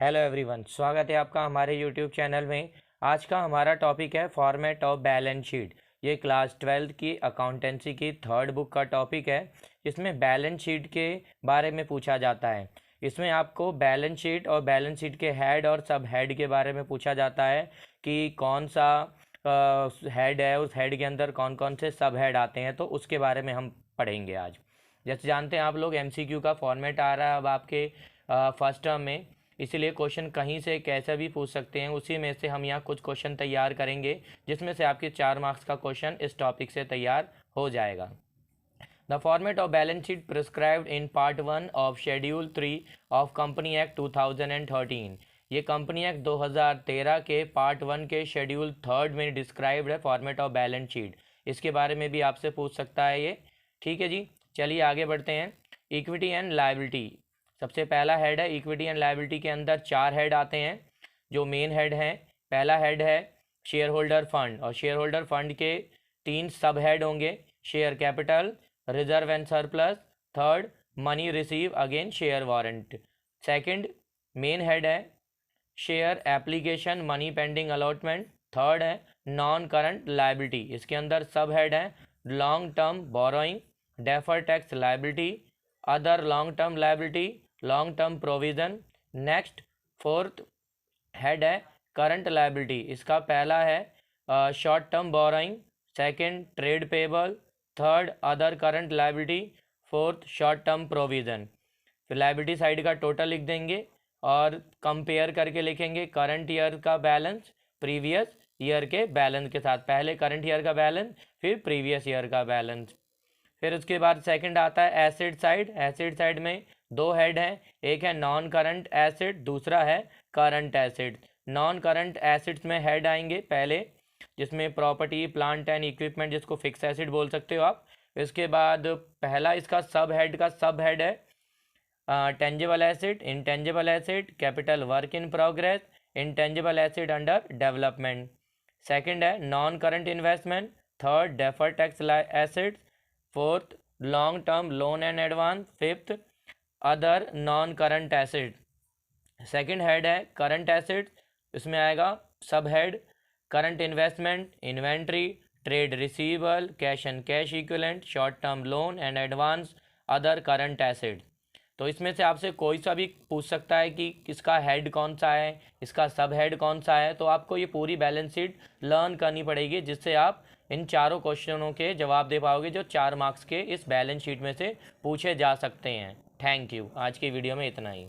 Hello everyone, स्वागत है आपका हमारे यूट्यूब चैनल में। आज का हमारा टॉपिक है फॉर्मेट ऑफ बैलेंस शीट। ये क्लास 12 की अकाउंटेंसी की थर्ड बुक का टॉपिक है। इसमें बैलेंस शीट के बारे में पूछा जाता है। इसमें आपको बैलेंस शीट और बैलेंस शीट के हेड और सब हेड के बारे में पूछा जाता है कि कौन सा हेड है, उस हेड के अंदर कौन कौन से सब हेड आते हैं, तो उसके बारे में हम पढ़ेंगे आज। जैसे जानते हैं आप लोग, एमसीक्यू का फॉर्मेट आ रहा है अब आपके फर्स्ट टर्म में, इसीलिए क्वेश्चन कहीं से कैसा भी पूछ सकते हैं। उसी में से हम यहाँ कुछ क्वेश्चन तैयार करेंगे जिसमें से आपके 4 मार्क्स का क्वेश्चन इस टॉपिक से तैयार हो जाएगा। The format of balance sheet prescribed in part 1 of schedule 3 of company act 2013। ये कंपनी एक्ट 2013 के पार्ट 1 के शेड्यूल 3 में डिस्क्राइब्ड है फॉर्मेट ऑफ बैलेंस शीट। इसके बारे में भी आपसे पूछ सकता है ये। ठीक है जी, चलिए आगे बढ़ते हैं। इक्विटी एंड लायबिलिटी, सबसे पहला हेड है इक्विटी एंड लायबिलिटी। के अंदर 4 हेड आते हैं जो मेन हेड हैं। पहला हेड है शेयर होल्डर फंड, और शेयर होल्डर फंड के 3 सब हेड होंगे, share capital, reserve and surplus. Third, money receive against share warrant. Second main head है share application, money pending allotment. Third है non current liability. इसके अंदर sub head है long term borrowing, defer tax liability, other long term liability, long term provision. Next fourth head है current liability. इसका पहला है short term borrowing, second trade payable, third other current liability, fourth short term provision. फिर liability side का total लिख देंगे और compare करके लिखेंगे करंट ईयर का बैलेंस प्रीवियस ईयर के बैलेंस के साथ। पहले करंट ईयर का बैलेंस, फिर प्रीवियस ईयर का बैलेंस। फिर उसके बाद सेकंड आता है एसेट साइड। एसेट साइड में 2 हेड हैं, एक है नॉन करंट एसेट, दूसरा है current asset. Non current assets में हेड आएंगे पहले, जिसमें प्रॉपर्टी, प्लांट एंड इक्विपमेंट, जिसको फिक्स एसेट बोल सकते हो आप। इसके बाद पहला इसका सब हेड है tangible asset, intangible asset, capital work in progress, intangible asset under development. Second है non current investment, third defer tax assets, fourth long term loan and advance, fifth other non current asset. Second head है current asset, इसमें आएगा sub head current investment, inventory, trade receivable, cash and cash equivalent, short term loan and advance, other current asset. तो इसमें से आपसे कोई सा भी पूछ सकता है कि इसका हेड कौन सा है, इसका सब हेड कौन सा है। तो आपको ये पूरी बैलेंस शीट लर्न करनी पड़ेगी, जिससे आप इन चारों क्वेश्चनों के जवाब दे पाओगे जो 4 मार्क्स के इस बैलेंस शीट में से पूछे जा सकते हैं। Thank you. आज की वीडियो में इतना ही।